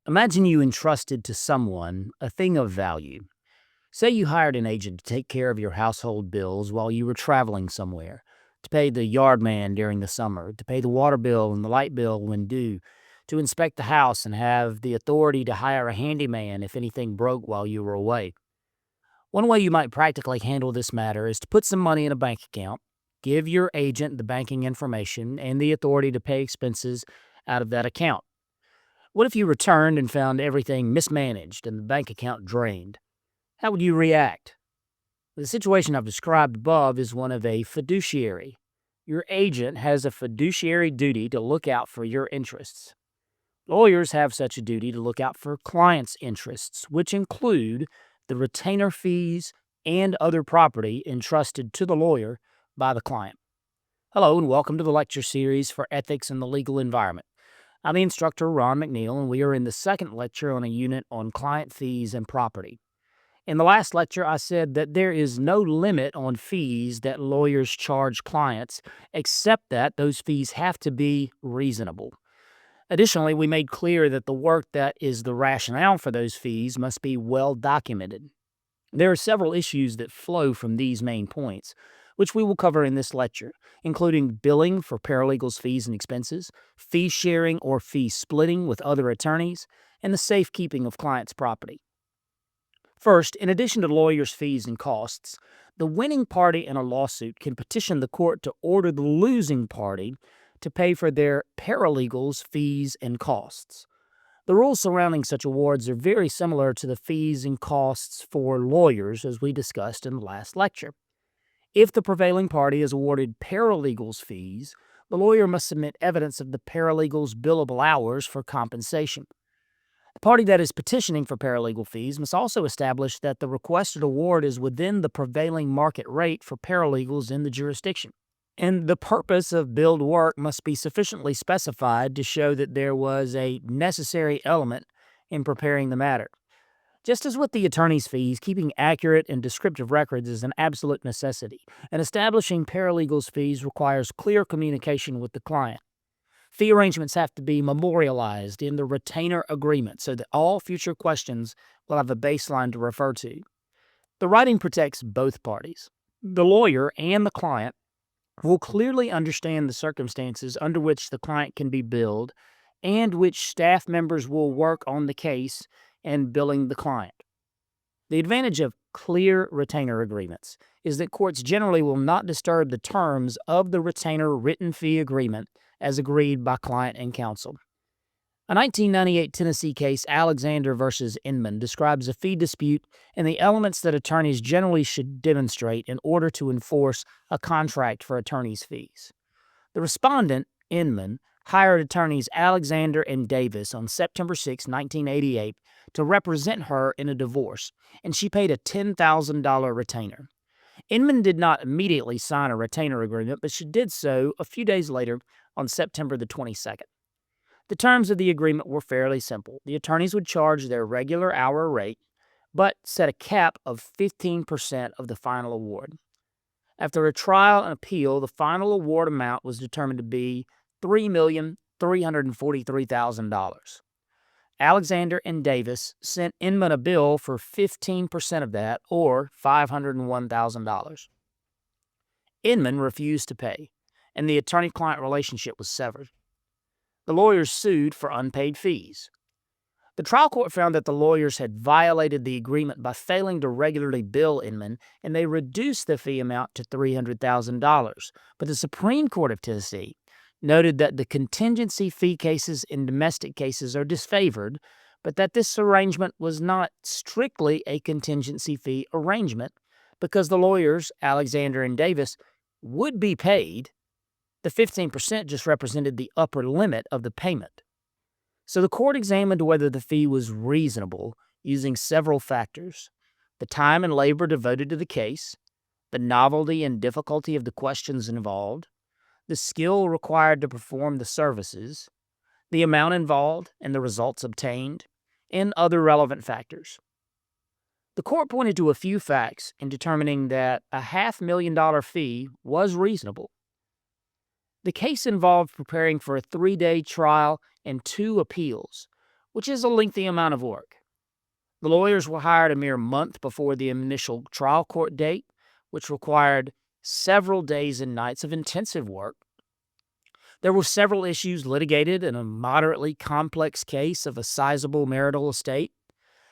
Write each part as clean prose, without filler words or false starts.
Imagine you entrusted to someone a thing of value. Say you hired an agent to take care of your household bills while you were traveling somewhere, to pay the yard man during the summer, to pay the water bill and the light bill when due, to inspect the house and have the authority to hire a handyman if anything broke while you were away. One way you might practically handle this matter is to put some money in a bank account, give your agent the banking information and the authority to pay expenses out of that account. What if you returned and found everything mismanaged and the bank account drained? How would you react? The situation I've described above is one of a fiduciary. Your agent has a fiduciary duty to look out for your interests. Lawyers have such a duty to look out for clients' interests, which include the retainer fees and other property entrusted to the lawyer by the client. Hello, and welcome to the lecture series for Ethics in the Legal Environment. I'm the instructor, Roun McNeal, and we are in the second lecture on a unit on client fees and property. In the last lecture, I said that there is no limit on fees that lawyers charge clients, except that those fees have to be reasonable. Additionally, we made clear that the work that is the rationale for those fees must be well documented. There are several issues that flow from these main points, which we will cover in this lecture, including billing for paralegals' fees and expenses, fee sharing or fee splitting with other attorneys, and the safekeeping of clients' property. First, in addition to lawyers' fees and costs, the winning party in a lawsuit can petition the court to order the losing party to pay for their paralegals' fees and costs. The rules surrounding such awards are very similar to the fees and costs for lawyers, as we discussed in the last lecture. If the prevailing party is awarded paralegals' fees, the lawyer must submit evidence of the paralegal's billable hours for compensation. The party that is petitioning for paralegal fees must also establish that the requested award is within the prevailing market rate for paralegals in the jurisdiction. And the purpose of billed work must be sufficiently specified to show that there was a necessary element in preparing the matter. Just as with the attorney's fees, keeping accurate and descriptive records is an absolute necessity, and establishing paralegals' fees requires clear communication with the client. Fee arrangements have to be memorialized in the retainer agreement so that all future questions will have a baseline to refer to. The writing protects both parties. The lawyer and the client will clearly understand the circumstances under which the client can be billed and which staff members will work on the case and billing the client. The advantage of clear retainer agreements is that courts generally will not disturb the terms of the retainer written fee agreement as agreed by client and counsel. A 1998 Tennessee case, Alexander v. Inman, describes a fee dispute and the elements that attorneys generally should demonstrate in order to enforce a contract for attorneys' fees. The respondent, Inman, hired attorneys Alexander and Davis on September 6, 1988, to represent her in a divorce, and she paid a $10,000 retainer. Inman did not immediately sign a retainer agreement, but she did so a few days later on September the 22nd. The terms of the agreement were fairly simple. The attorneys would charge their regular hour rate, but set a cap of 15% of the final award. After a trial and appeal, the final award amount was determined to be $3,343,000. Alexander and Davis sent Inman a bill for 15% of that, or $501,000. Inman refused to pay, and the attorney-client relationship was severed. The lawyers sued for unpaid fees. The trial court found that the lawyers had violated the agreement by failing to regularly bill Inman, and they reduced the fee amount to $300,000. But the Supreme Court of Tennessee noted that the contingency fee cases in domestic cases are disfavored, but that this arrangement was not strictly a contingency fee arrangement because the lawyers, Alexander and Davis, would be paid. The 15% just represented the upper limit of the payment. So the court examined whether the fee was reasonable using several factors: the time and labor devoted to the case, the novelty and difficulty of the questions involved, the skill required to perform the services, the amount involved and the results obtained, and other relevant factors. The court pointed to a few facts in determining that a $500,000 fee was reasonable. The case involved preparing for a 3-day trial and 2 appeals, which is a lengthy amount of work. The lawyers were hired a mere month before the initial trial court date, which required several days and nights of intensive work. There were several issues litigated in a moderately complex case of a sizable marital estate,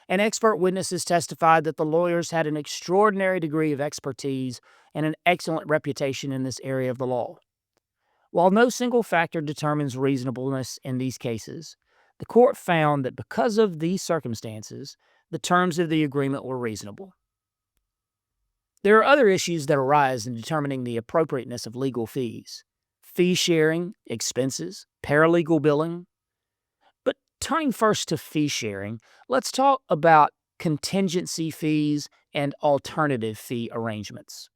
and expert witnesses testified that the lawyers had an extraordinary degree of expertise and an excellent reputation in this area of the law. While no single factor determines reasonableness in these cases, the court found that because of these circumstances, the terms of the agreement were reasonable. There are other issues that arise in determining the appropriateness of legal fees: fee sharing, expenses, paralegal billing. But turning first to fee sharing, let's talk about contingency fees and alternative fee arrangements.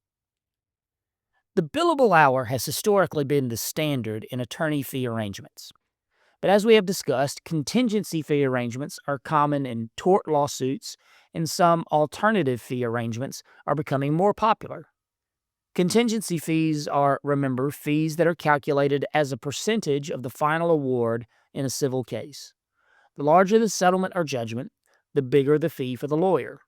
The billable hour has historically been the standard in attorney fee arrangements. But as we have discussed, contingency fee arrangements are common in tort lawsuits, and some alternative fee arrangements are becoming more popular. Contingency fees are, remember, fees that are calculated as a percentage of the final award in a civil case. The larger the settlement or judgment, the bigger the fee for the lawyer.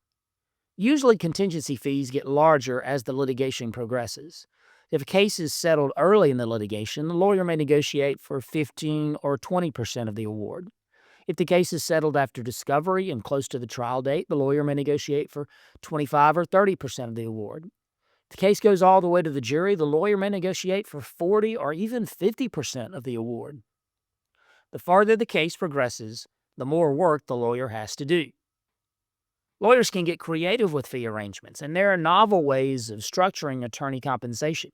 Usually, contingency fees get larger as the litigation progresses. If a case is settled early in the litigation, the lawyer may negotiate for 15 or 20% of the award. If the case is settled after discovery and close to the trial date, the lawyer may negotiate for 25 or 30% of the award. If the case goes all the way to the jury, the lawyer may negotiate for 40 or even 50% of the award. The farther the case progresses, the more work the lawyer has to do. Lawyers can get creative with fee arrangements, and there are novel ways of structuring attorney compensation.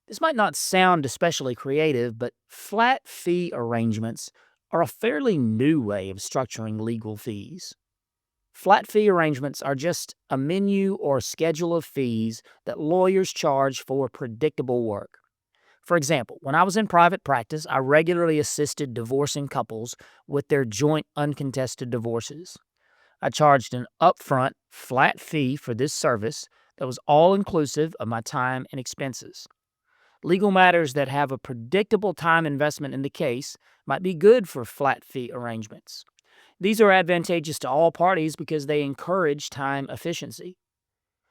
This might not sound especially creative, but flat fee arrangements are a fairly new way of structuring legal fees. Flat fee arrangements are just a menu or schedule of fees that lawyers charge for predictable work. For example, when I was in private practice, I regularly assisted divorcing couples with their joint uncontested divorces. I charged an upfront, flat fee for this service that was all inclusive of my time and expenses. Legal matters that have a predictable time investment in the case might be good for flat fee arrangements. These are advantageous to all parties because they encourage time efficiency.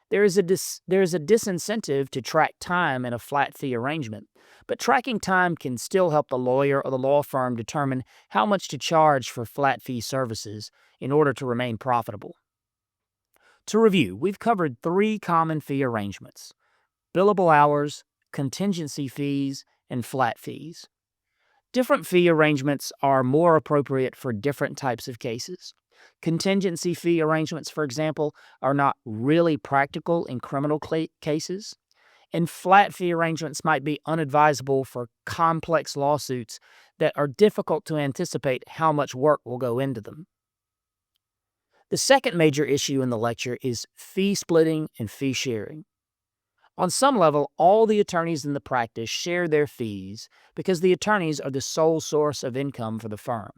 There is a disincentive to track time in a flat fee arrangement, but tracking time can still help the lawyer or the law firm determine how much to charge for flat fee services in order to remain profitable. To review, we've covered 3 common fee arrangements: billable hours, contingency fees, and flat fees. Different fee arrangements are more appropriate for different types of cases. Contingency fee arrangements, for example, are not really practical in criminal cases, and flat fee arrangements might be unadvisable for complex lawsuits that are difficult to anticipate how much work will go into them. The second major issue in the lecture is fee splitting and fee sharing. On some level, all the attorneys in the practice share their fees because the attorneys are the sole source of income for the firm.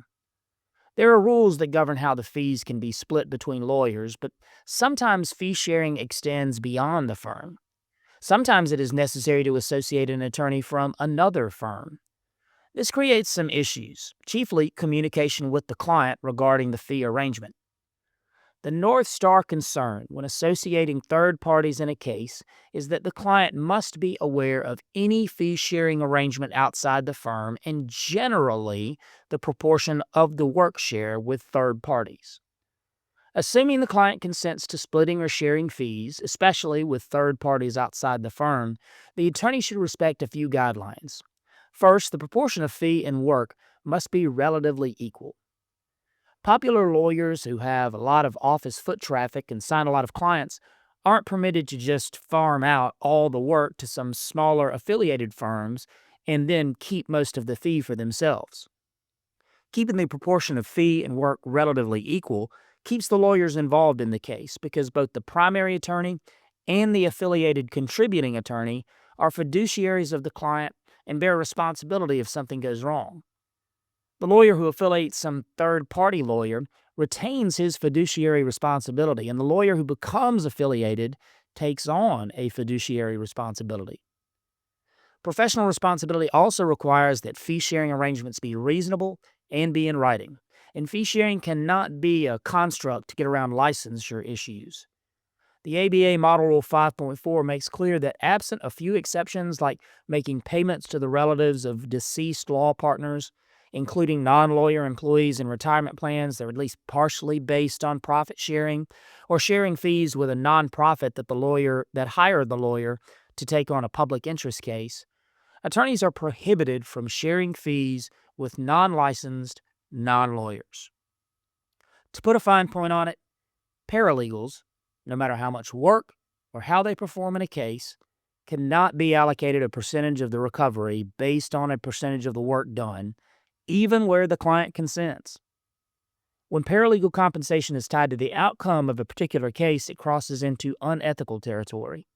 There are rules that govern how the fees can be split between lawyers, but sometimes fee sharing extends beyond the firm. Sometimes it is necessary to associate an attorney from another firm. This creates some issues, chiefly communication with the client regarding the fee arrangement. The North Star concern when associating third parties in a case is that the client must be aware of any fee-sharing arrangement outside the firm and generally the proportion of the work share with third parties. Assuming the client consents to splitting or sharing fees, especially with third parties outside the firm, the attorney should respect a few guidelines. First, the proportion of fee and work must be relatively equal. Popular lawyers who have a lot of office foot traffic and sign a lot of clients aren't permitted to just farm out all the work to some smaller affiliated firms and then keep most of the fee for themselves. Keeping the proportion of fee and work relatively equal keeps the lawyers involved in the case because both the primary attorney and the affiliated contributing attorney are fiduciaries of the client and bear responsibility if something goes wrong. The lawyer who affiliates some third-party lawyer retains his fiduciary responsibility, and the lawyer who becomes affiliated takes on a fiduciary responsibility. Professional responsibility also requires that fee-sharing arrangements be reasonable and be in writing. and fee sharing cannot be a construct to get around licensure issues. The ABA Model Rule 5.4 makes clear that absent a few exceptions like making payments to the relatives of deceased law partners, including non-lawyer employees in retirement plans that are at least partially based on profit sharing, or sharing fees with a nonprofit that hired the lawyer to take on a public interest case, attorneys are prohibited from sharing fees with non-licensed non-lawyers. To put a fine point on it, paralegals, no matter how much work or how they perform in a case, cannot be allocated a percentage of the recovery based on a percentage of the work done, even where the client consents. When paralegal compensation is tied to the outcome of a particular case, it crosses into unethical territory.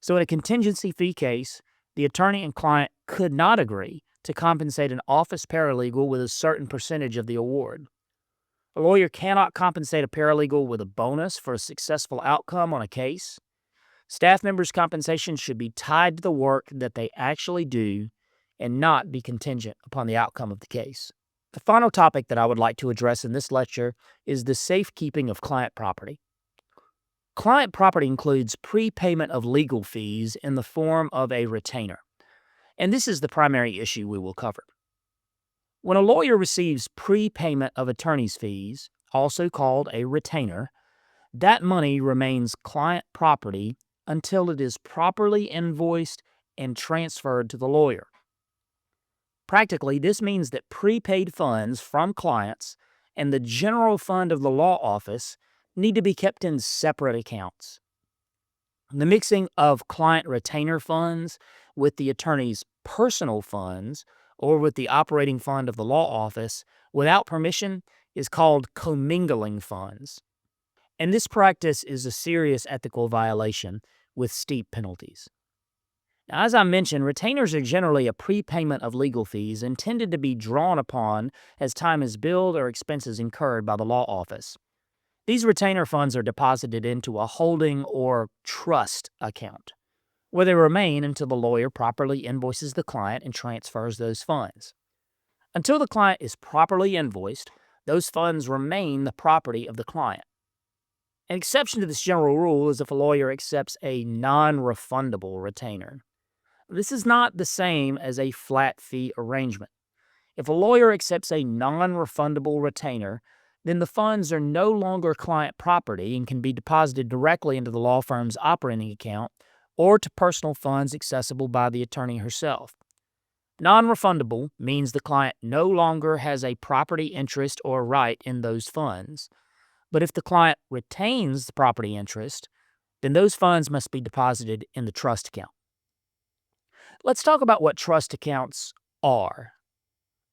So in a contingency fee case, the attorney and client could not agree to compensate an office paralegal with a certain percentage of the award. A lawyer cannot compensate a paralegal with a bonus for a successful outcome on a case. Staff members' compensation should be tied to the work that they actually do and not be contingent upon the outcome of the case. The final topic that I would like to address in this lecture is the safekeeping of client property. Client property includes prepayment of legal fees in the form of a retainer, and this is the primary issue we will cover. When a lawyer receives prepayment of attorney's fees, also called a retainer, that money remains client property until it is properly invoiced and transferred to the lawyer. Practically, this means that prepaid funds from clients and the general fund of the law office need to be kept in separate accounts. The mixing of client retainer funds with the attorney's personal funds or with the operating fund of the law office without permission is called commingling funds. And this practice is a serious ethical violation with steep penalties. Now, as I mentioned, retainers are generally a prepayment of legal fees intended to be drawn upon as time is billed or expenses incurred by the law office. These retainer funds are deposited into a holding or trust account, where they remain until the lawyer properly invoices the client and transfers those funds. Until the client is properly invoiced, those funds remain the property of the client. An exception to this general rule is if a lawyer accepts a non-refundable retainer. This is not the same as a flat fee arrangement. If a lawyer accepts a non-refundable retainer, then the funds are no longer client property and can be deposited directly into the law firm's operating account or to personal funds accessible by the attorney herself. Non-refundable means the client no longer has a property interest or right in those funds. But if the client retains the property interest, then those funds must be deposited in the trust account. Let's talk about what trust accounts are.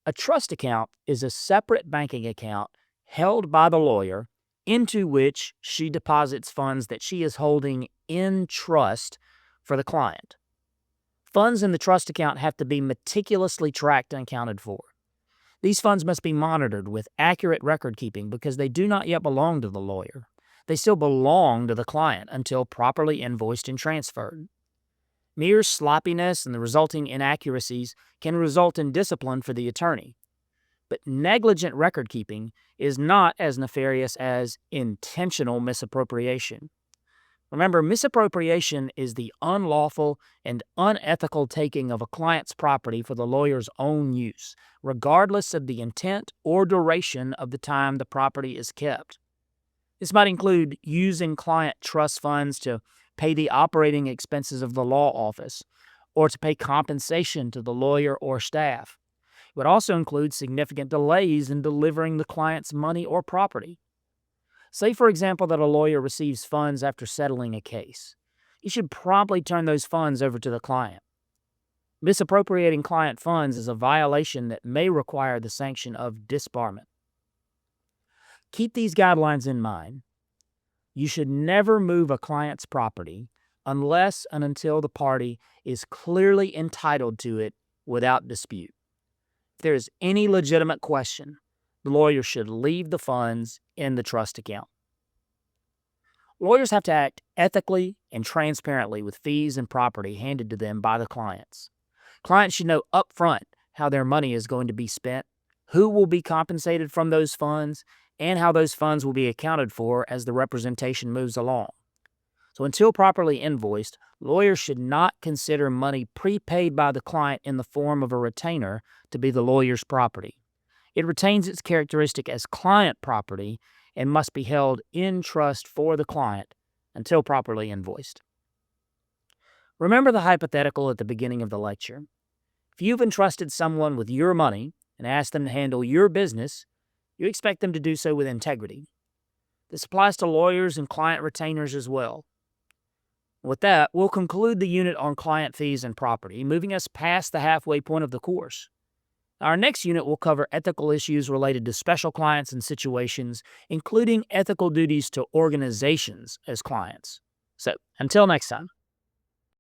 A trust account is a separate banking account held by the lawyer into which she deposits funds that she is holding in trust for the client. Funds in the trust account have to be meticulously tracked and accounted for. These funds must be monitored with accurate record keeping because they do not yet belong to the lawyer. They still belong to the client until properly invoiced and transferred. Mere sloppiness and the resulting inaccuracies can result in discipline for the attorney. But negligent record keeping is not as nefarious as intentional misappropriation. Remember, misappropriation is the unlawful and unethical taking of a client's property for the lawyer's own use, regardless of the intent or duration of the time the property is kept. This might include using client trust funds to pay the operating expenses of the law office or to pay compensation to the lawyer or staff. It would also include significant delays in delivering the client's money or property. Say, for example, that a lawyer receives funds after settling a case. You should promptly turn those funds over to the client. Misappropriating client funds is a violation that may require the sanction of disbarment. Keep these guidelines in mind. You should never move a client's property unless and until the party is clearly entitled to it without dispute. If there is any legitimate question, the lawyer should leave the funds in the trust account. Lawyers have to act ethically and transparently with fees and property handed to them by the clients. Clients should know upfront how their money is going to be spent, who will be compensated from those funds, and how those funds will be accounted for as the representation moves along. So until properly invoiced, lawyers should not consider money prepaid by the client in the form of a retainer to be the lawyer's property. It retains its characteristic as client property and must be held in trust for the client until properly invoiced. Remember the hypothetical at the beginning of the lecture. If you've entrusted someone with your money and asked them to handle your business, you expect them to do so with integrity. This applies to lawyers and client retainers as well. With that, we'll conclude the unit on client fees and property, moving us past the halfway point of the course. Our next unit will cover ethical issues related to special clients and situations, including ethical duties to organizations as clients. So, until next time.